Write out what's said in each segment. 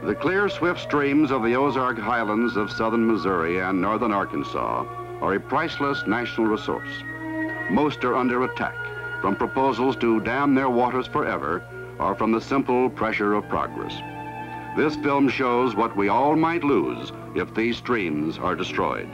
The clear, swift streams of the Ozark highlands of southern Missouri and northern Arkansas are a priceless national resource. Most are under attack, from proposals to dam their waters forever or from the simple pressure of progress. This film shows what we all might lose if these streams are destroyed.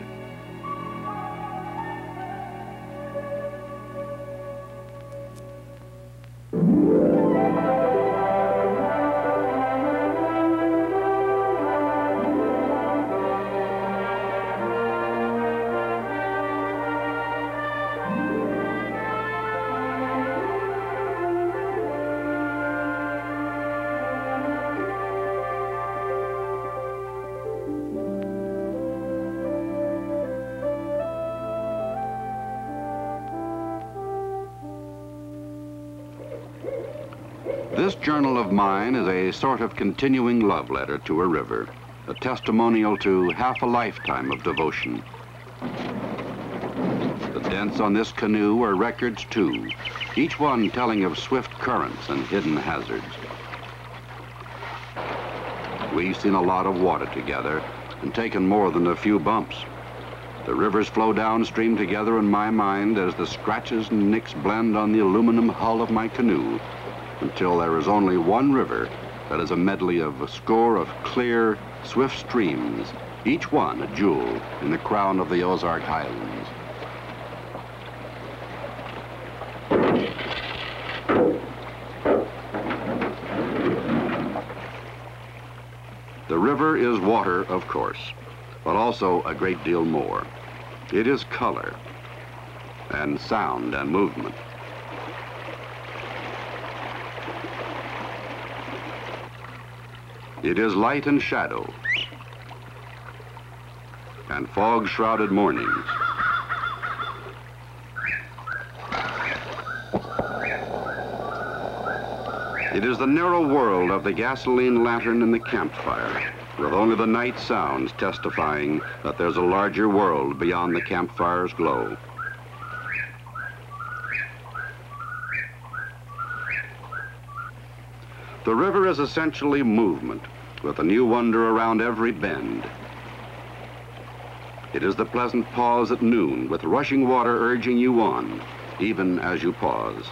This journal of mine is a sort of continuing love letter to a river, a testimonial to half a lifetime of devotion. The dents on this canoe are records too, each one telling of swift currents and hidden hazards. We've seen a lot of water together and taken more than a few bumps. The rivers flow downstream together in my mind as the scratches and nicks blend on the aluminum hull of my canoe, until there is only one river that is a medley of a score of clear, swift streams, each one a jewel in the crown of the Ozark Highlands. The river is water, of course, but also a great deal more. It is color and sound and movement. It is light and shadow, and fog-shrouded mornings. It is the narrow world of the gasoline lantern and the campfire, with only the night sounds testifying that there's a larger world beyond the campfire's glow. The river is essentially movement, with a new wonder around every bend. It is the pleasant pause at noon, with rushing water urging you on, even as you pause.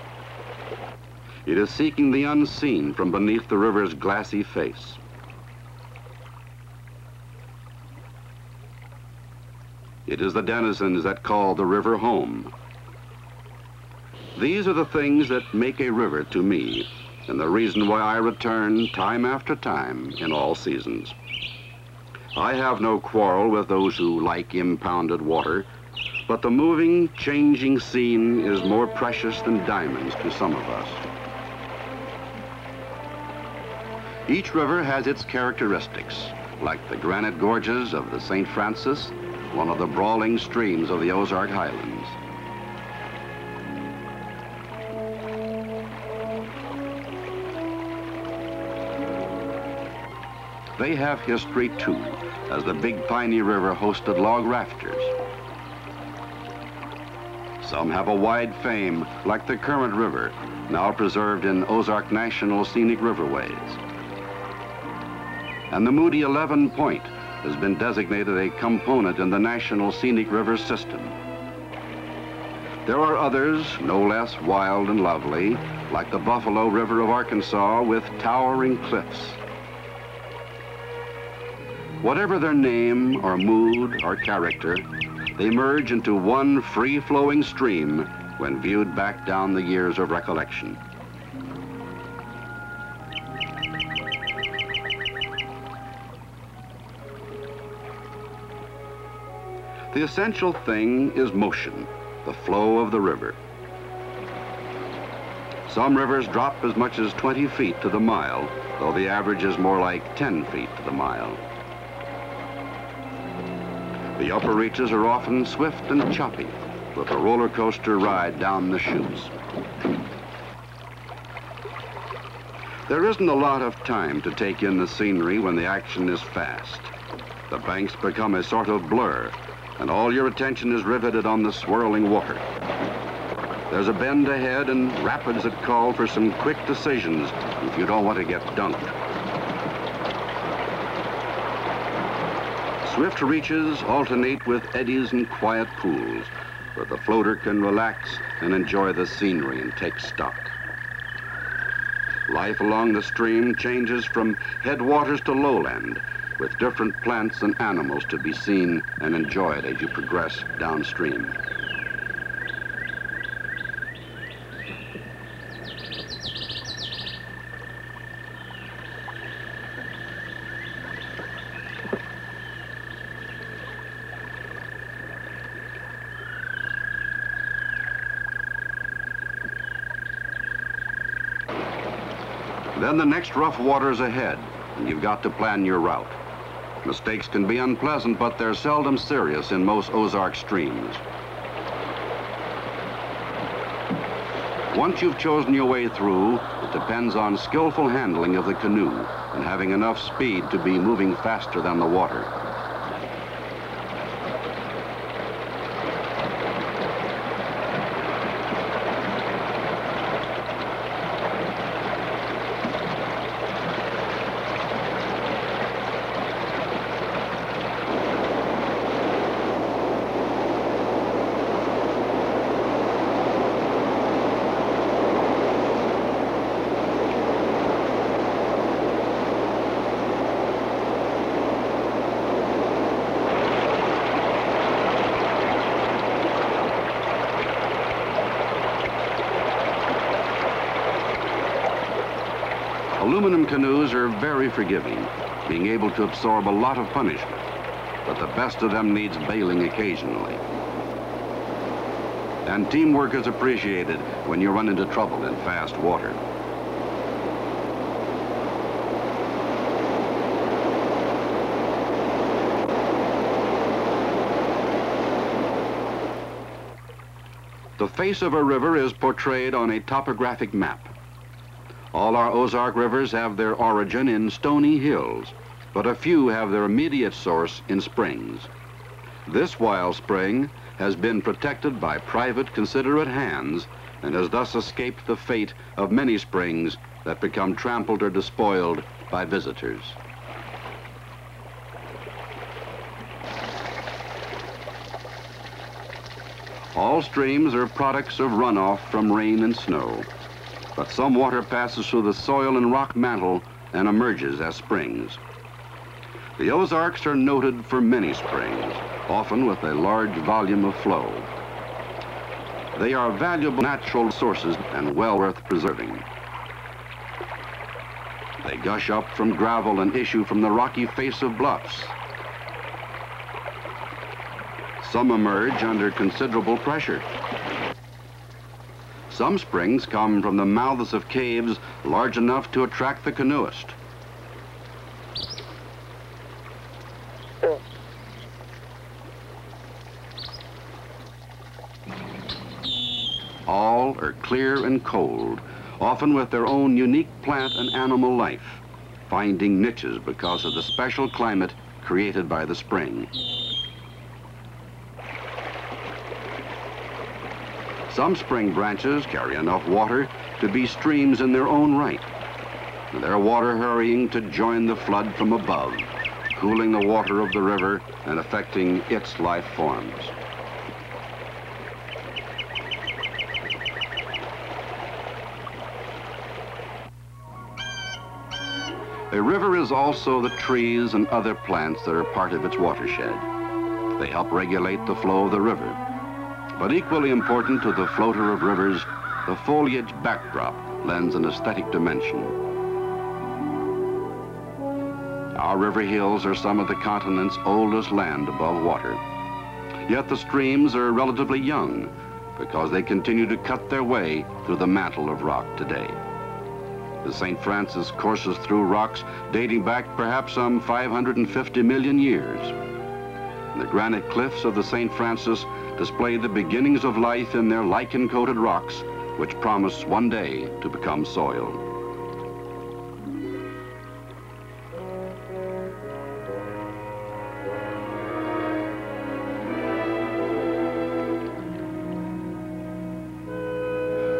It is seeking the unseen from beneath the river's glassy face. It is the denizens that call the river home. These are the things that make a river to me, and the reason why I return time after time in all seasons. I have no quarrel with those who like impounded water, but the moving, changing scene is more precious than diamonds to some of us. Each river has its characteristics, like the granite gorges of the St. Francis, one of the brawling streams of the Ozark Highlands. They have history too, as the Big Piney River hosted log rafters. Some have a wide fame, like the Current River, now preserved in Ozark National Scenic Riverways. And the Moody 11 Point has been designated a component in the National Scenic River System. There are others, no less wild and lovely, like the Buffalo River of Arkansas with towering cliffs. Whatever their name or mood or character, they merge into one free-flowing stream when viewed back down the years of recollection. The essential thing is motion, the flow of the river. Some rivers drop as much as 20 feet to the mile, though the average is more like 10 feet to the mile. The upper reaches are often swift and choppy, with a roller coaster ride down the chutes. There isn't a lot of time to take in the scenery when the action is fast. The banks become a sort of blur, and all your attention is riveted on the swirling water. There's a bend ahead and rapids that call for some quick decisions if you don't want to get dunked. Swift reaches alternate with eddies and quiet pools, where the floater can relax and enjoy the scenery and take stock. Life along the stream changes from headwaters to lowland, with different plants and animals to be seen and enjoyed as you progress downstream. Then the next rough water's ahead, and you've got to plan your route. Mistakes can be unpleasant, but they're seldom serious in most Ozark streams. Once you've chosen your way through, it depends on skillful handling of the canoe and having enough speed to be moving faster than the water. Aluminum canoes are very forgiving, being able to absorb a lot of punishment, but the best of them needs bailing occasionally. And teamwork is appreciated when you run into trouble in fast water. The face of a river is portrayed on a topographic map. All our Ozark rivers have their origin in stony hills, but a few have their immediate source in springs. This wild spring has been protected by private, considerate hands and has thus escaped the fate of many springs that become trampled or despoiled by visitors. All streams are products of runoff from rain and snow, but some water passes through the soil and rock mantle and emerges as springs. The Ozarks are noted for many springs, often with a large volume of flow. They are valuable natural sources and well worth preserving. They gush up from gravel and issue from the rocky face of bluffs. Some emerge under considerable pressure. Some springs come from the mouths of caves large enough to attract the canoeist. All are clear and cold, often with their own unique plant and animal life, finding niches because of the special climate created by the spring. Some spring branches carry enough water to be streams in their own right, their water hurrying to join the flood from above, cooling the water of the river and affecting its life forms. A river is also the trees and other plants that are part of its watershed. They help regulate the flow of the river. But equally important to the floater of rivers, the foliage backdrop lends an aesthetic dimension. Our river hills are some of the continent's oldest land above water. Yet the streams are relatively young because they continue to cut their way through the mantle of rock today. The St. Francis courses through rocks dating back perhaps some 550 million years. And the granite cliffs of the St. Francis display the beginnings of life in their lichen-coated rocks, which promise one day to become soil.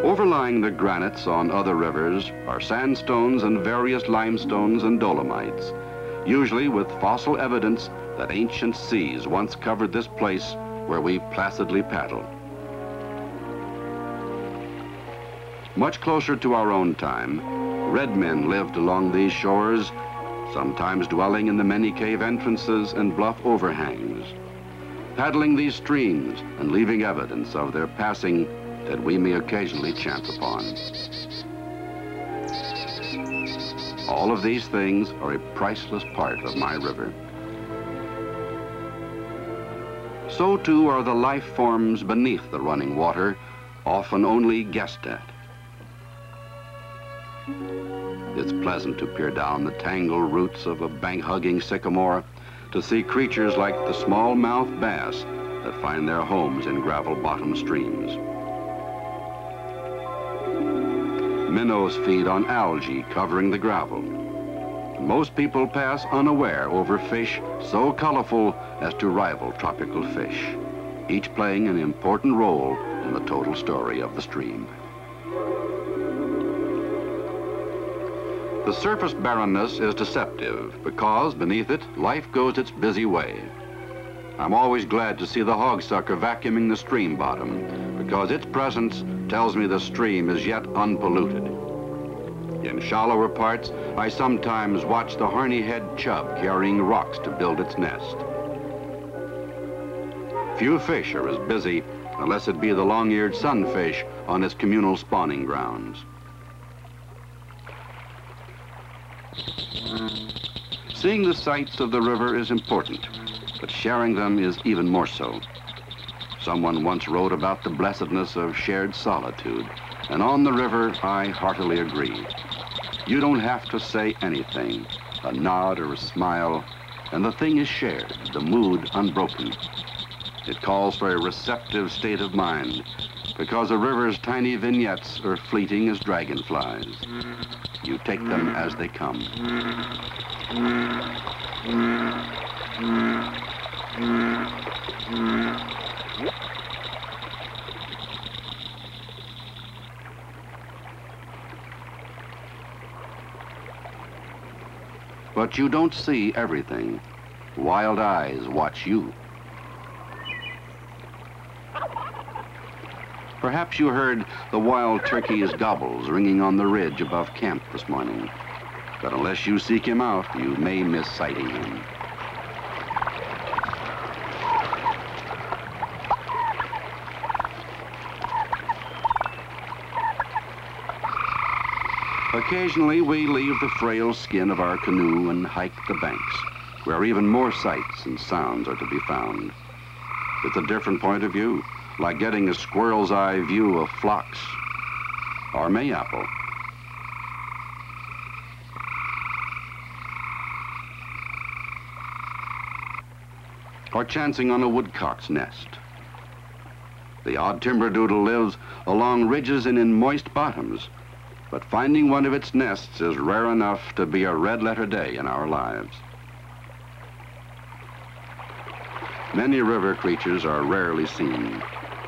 Overlying the granites on other rivers are sandstones and various limestones and dolomites. usually with fossil evidence that ancient seas once covered this place where we placidly paddle. Much closer to our own time, red men lived along these shores, sometimes dwelling in the many cave entrances and bluff overhangs, paddling these streams and leaving evidence of their passing that we may occasionally chance upon. All of these things are a priceless part of my river. So too are the life forms beneath the running water, often only guessed at. It's pleasant to peer down the tangled roots of a bank-hugging sycamore to see creatures like the small-mouthed bass that find their homes in gravel-bottom streams. Minnows feed on algae covering the gravel. Most people pass unaware over fish so colorful as to rival tropical fish, each playing an important role in the total story of the stream. The surface barrenness is deceptive because beneath it, life goes its busy way. I'm always glad to see the hogsucker vacuuming the stream bottom because its presence tells me the stream is yet unpolluted. In shallower parts, I sometimes watch the horny-head chub carrying rocks to build its nest. Few fish are as busy, unless it be the long-eared sunfish on its communal spawning grounds. Seeing the sights of the river is important, but sharing them is even more so. Someone once wrote about the blessedness of shared solitude, and on the river, I heartily agree. You don't have to say anything, a nod or a smile, and the thing is shared, the mood unbroken. It calls for a receptive state of mind, because a river's tiny vignettes are fleeting as dragonflies. You take them as they come. But you don't see everything. Wild eyes watch you. Perhaps you heard the wild turkey's gobbles ringing on the ridge above camp this morning. But unless you seek him out, you may miss sighting him. Occasionally, we leave the frail skin of our canoe and hike the banks, where even more sights and sounds are to be found. It's a different point of view, like getting a squirrel's eye view of phlox or mayapple. Or chancing on a woodcock's nest. The odd timber doodle lives along ridges and in moist bottoms, but finding one of its nests is rare enough to be a red-letter day in our lives. Many river creatures are rarely seen.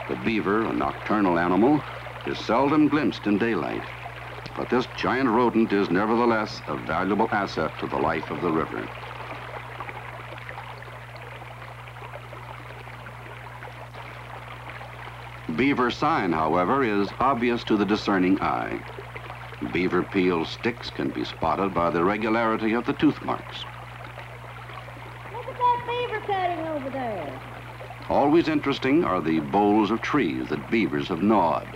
The beaver, a nocturnal animal, is seldom glimpsed in daylight, but this giant rodent is nevertheless a valuable asset to the life of the river. Beaver sign, however, is obvious to the discerning eye. Beaver peel sticks can be spotted by the regularity of the tooth marks. Look at that beaver cutting over there. Always interesting are the boles of trees that beavers have gnawed.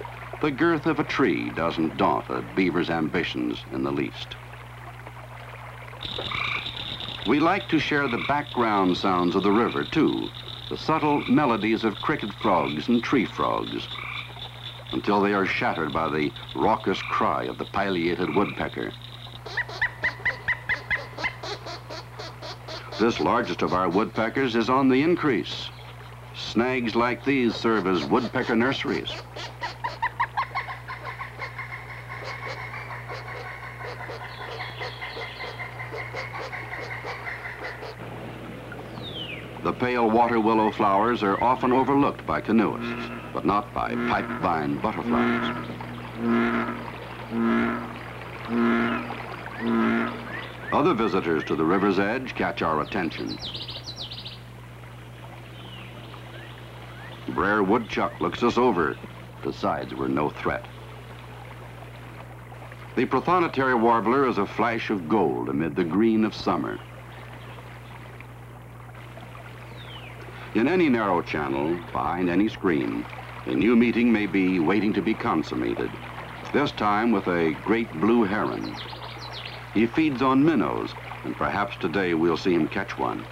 The girth of a tree doesn't daunt a beaver's ambitions in the least. We like to share the background sounds of the river, too, the subtle melodies of cricket frogs and tree frogs, until they are shattered by the raucous cry of the pileated woodpecker. This largest of our woodpeckers is on the increase. Snags like these serve as woodpecker nurseries. The pale water willow flowers are often overlooked by canoeists, but not by pipe vine butterflies. Other visitors to the river's edge catch our attention. Brer woodchuck looks us over, decides we're no threat. The prothonotary warbler is a flash of gold amid the green of summer. In any narrow channel, behind any screen, a new meeting may be waiting to be consummated, this time with a great blue heron. He feeds on minnows, and perhaps today we'll see him catch one.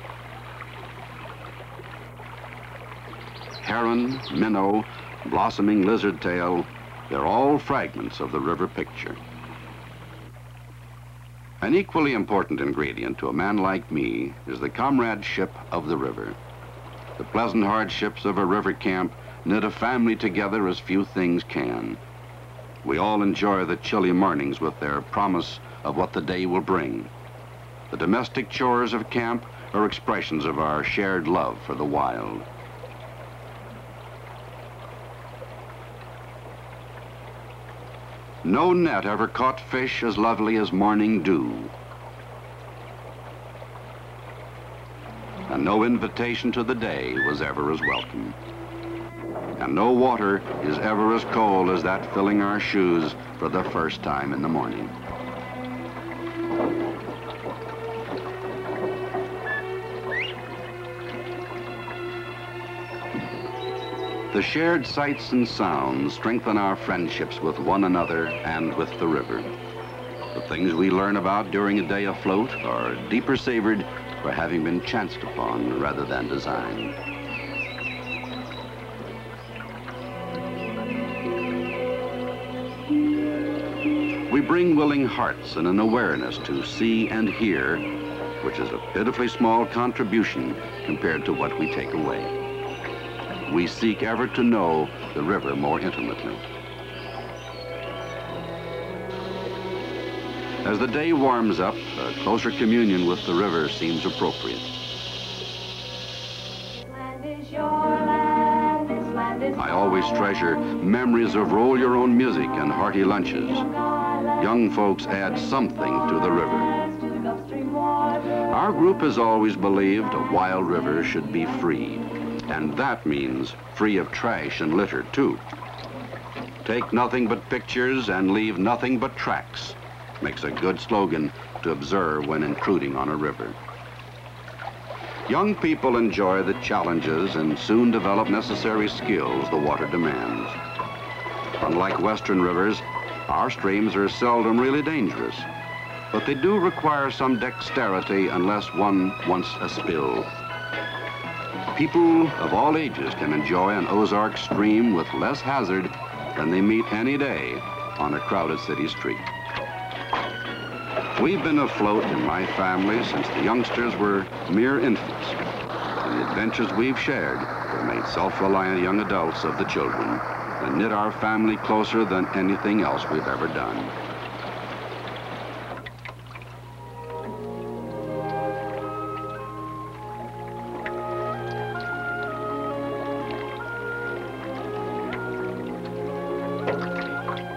Heron, minnow, blossoming lizard tail, they're all fragments of the river picture. An equally important ingredient to a man like me is the comradeship of the river. The pleasant hardships of a river camp knit a family together as few things can. We all enjoy the chilly mornings with their promise of what the day will bring. The domestic chores of camp are expressions of our shared love for the wild. No net ever caught fish as lovely as morning dew. And no invitation to the day was ever as welcome. And no water is ever as cold as that filling our shoes for the first time in the morning. The shared sights and sounds strengthen our friendships with one another and with the river. The things we learn about during a day afloat are deeper savored for having been chanced upon rather than designed. We bring willing hearts and an awareness to see and hear, which is a pitifully small contribution compared to what we take away. We seek ever to know the river more intimately. As the day warms up, a closer communion with the river seems appropriate. I always treasure memories of roll-your-own music and hearty lunches. Young folks add something to the river. Our group has always believed a wild river should be free, and that means free of trash and litter, too. Take nothing but pictures and leave nothing but tracks makes a good slogan to observe when intruding on a river. Young people enjoy the challenges and soon develop necessary skills the water demands. Unlike western rivers, our streams are seldom really dangerous, but they do require some dexterity unless one wants a spill. People of all ages can enjoy an Ozarks stream with less hazard than they meet any day on a crowded city street. We've been afloat in my family since the youngsters were mere infants, and the adventures we've shared have made self-reliant young adults of the children and knit our family closer than anything else we've ever done.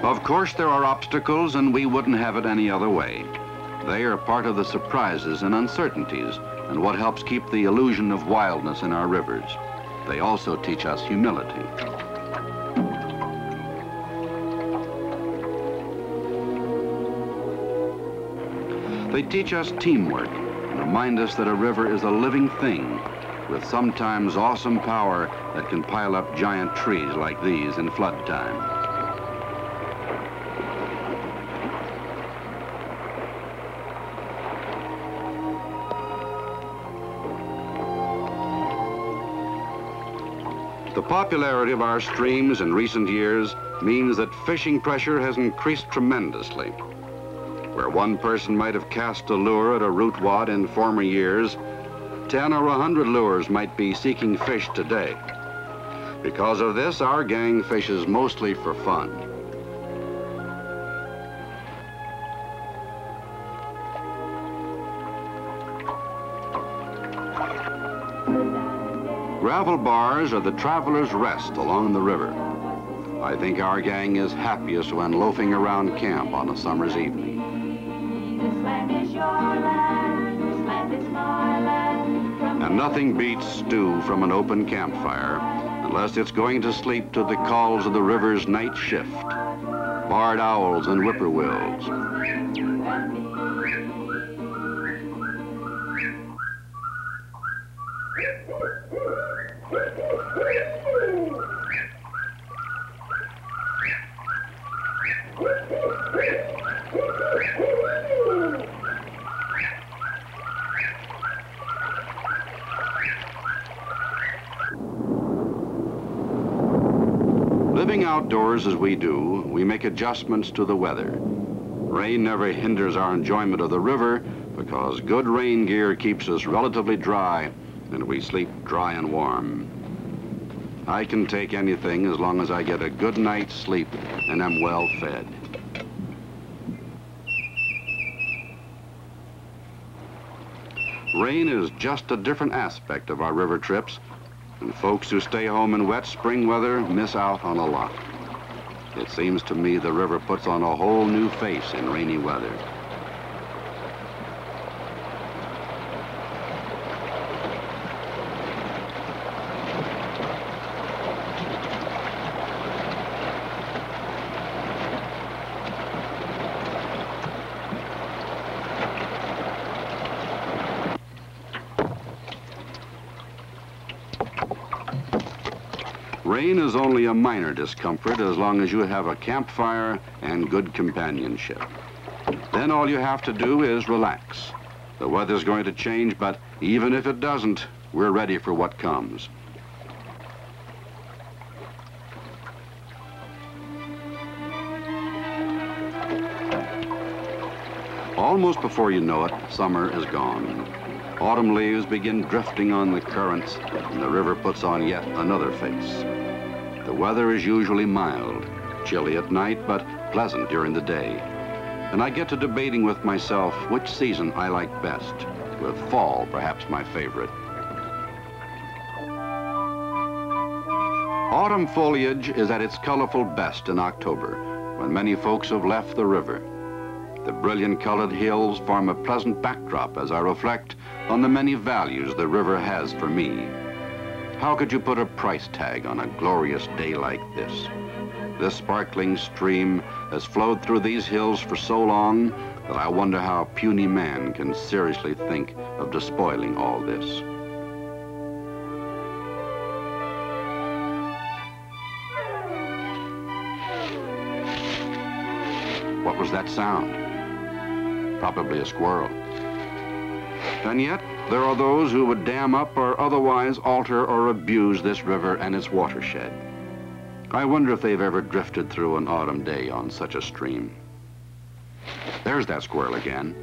Of course, there are obstacles, and we wouldn't have it any other way. They are part of the surprises and uncertainties and what helps keep the illusion of wildness in our rivers. They also teach us humility. They teach us teamwork and remind us that a river is a living thing with sometimes awesome power that can pile up giant trees like these in flood time. The popularity of our streams in recent years means that fishing pressure has increased tremendously. Where one person might have cast a lure at a root wad in former years, 10 or 100 lures might be seeking fish today. Because of this, our gang fishes mostly for fun. Gravel bars are the traveler's rest along the river. I think our gang is happiest when loafing around camp on a summer's evening. And nothing beats stew from an open campfire unless it's going to sleep to the calls of the river's night shift, barred owls and whippoorwills. Living outdoors as we do, we make adjustments to the weather. Rain never hinders our enjoyment of the river because good rain gear keeps us relatively dry and we sleep dry and warm. I can take anything as long as I get a good night's sleep and am well fed. Rain is just a different aspect of our river trips, and folks who stay home in wet spring weather miss out on a lot. It seems to me the river puts on a whole new face in rainy weather. Rain is only a minor discomfort as long as you have a campfire and good companionship. Then all you have to do is relax. The weather's going to change, but even if it doesn't, we're ready for what comes. Almost before you know it, summer is gone. Autumn leaves begin drifting on the currents, and the river puts on yet another face. The weather is usually mild, chilly at night, but pleasant during the day. And I get to debating with myself which season I like best, with fall perhaps my favorite. Autumn foliage is at its colorful best in October, when many folks have left the river. The brilliant colored hills form a pleasant backdrop as I reflect on the many values the river has for me. How could you put a price tag on a glorious day like this? This sparkling stream has flowed through these hills for so long that I wonder how puny man can seriously think of despoiling all this. What was that sound? Probably a squirrel. And yet, there are those who would dam up or otherwise alter or abuse this river and its watershed. I wonder if they've ever drifted through an autumn day on such a stream. There's that squirrel again.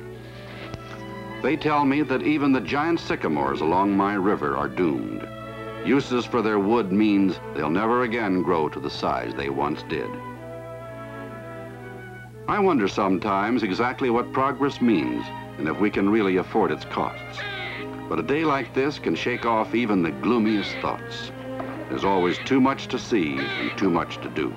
They tell me that even the giant sycamores along my river are doomed. Uses for their wood means they'll never again grow to the size they once did. I wonder sometimes exactly what progress means and if we can really afford its costs. But a day like this can shake off even the gloomiest thoughts. There's always too much to see and too much to do.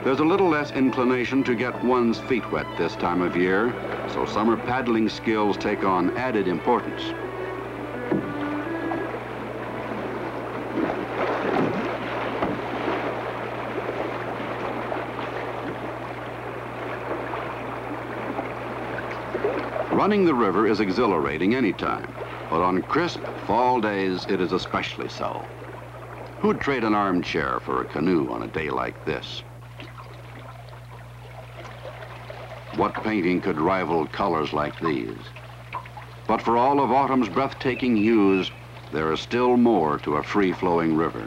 There's a little less inclination to get one's feet wet this time of year, so summer paddling skills take on added importance. Running the river is exhilarating anytime, but on crisp fall days it is especially so. Who'd trade an armchair for a canoe on a day like this? What painting could rival colors like these? But for all of autumn's breathtaking hues, there is still more to a free-flowing river.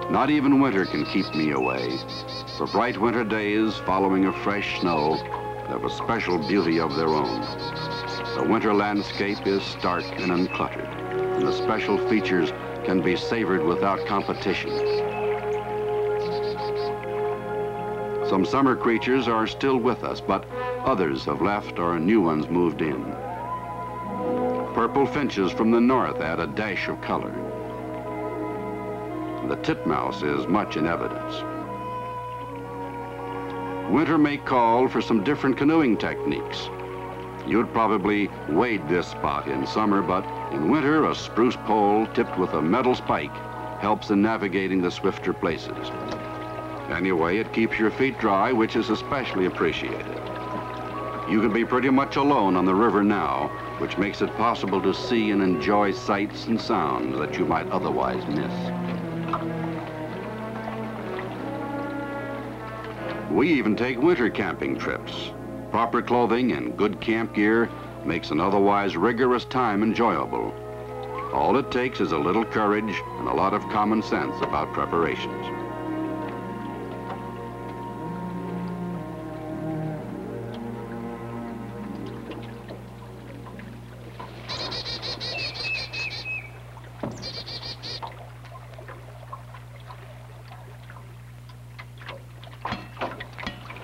Not even winter can keep me away. For bright winter days following a fresh snow have a special beauty of their own. The winter landscape is stark and uncluttered, and the special features can be savored without competition. Some summer creatures are still with us, but others have left or new ones moved in. Purple finches from the north add a dash of color. The titmouse is much in evidence. Winter may call for some different canoeing techniques. You'd probably wade this spot in summer, but in winter, a spruce pole tipped with a metal spike helps in navigating the swifter places. Anyway, it keeps your feet dry, which is especially appreciated. You can be pretty much alone on the river now, which makes it possible to see and enjoy sights and sounds that you might otherwise miss. We even take winter camping trips. Proper clothing and good camp gear makes an otherwise rigorous time enjoyable. All it takes is a little courage and a lot of common sense about preparations.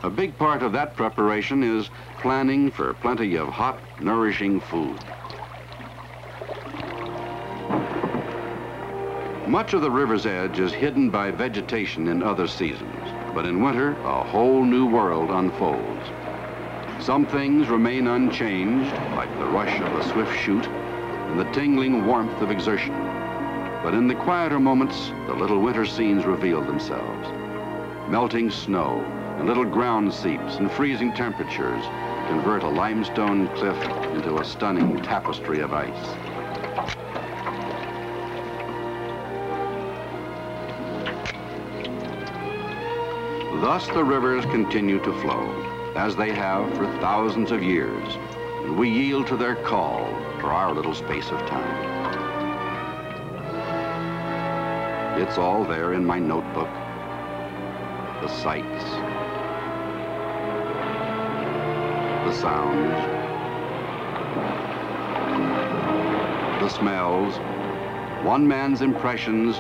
A big part of that preparation is planning for plenty of hot, nourishing food. Much of the river's edge is hidden by vegetation in other seasons, but in winter, a whole new world unfolds. Some things remain unchanged, like the rush of a swift chute and the tingling warmth of exertion. But in the quieter moments, the little winter scenes reveal themselves. Melting snow and little ground seeps and freezing temperatures convert a limestone cliff into a stunning tapestry of ice. Thus the rivers continue to flow, as they have for thousands of years, and we yield to their call for our little space of time. It's all there in my notebook. The sights, the sounds, the smells, one man's impressions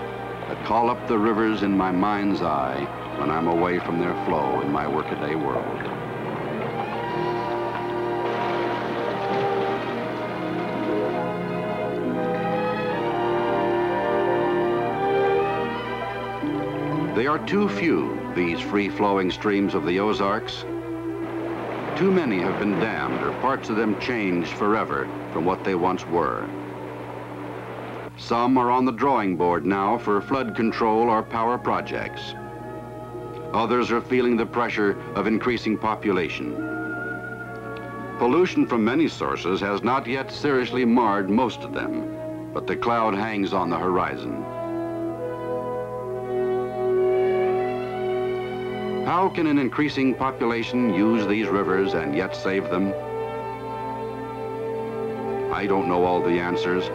that call up the rivers in my mind's eye when I'm away from their flow in my workaday world. They are too few, these free-flowing streams of the Ozarks. Too many have been dammed, or parts of them changed forever from what they once were. Some are on the drawing board now for flood control or power projects. Others are feeling the pressure of increasing population. Pollution from many sources has not yet seriously marred most of them, but the cloud hangs on the horizon. How can an increasing population use these rivers and yet save them? I don't know all the answers.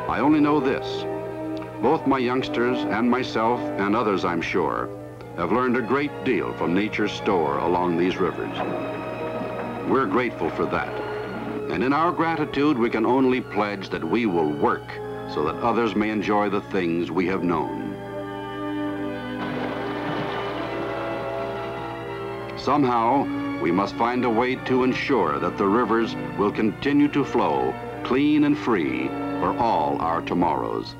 I only know this. Both my youngsters and myself, and others I'm sure, have learned a great deal from nature's store along these rivers. We're grateful for that. And in our gratitude, we can only pledge that we will work so that others may enjoy the things we have known. Somehow, we must find a way to ensure that the rivers will continue to flow clean and free for all our tomorrows.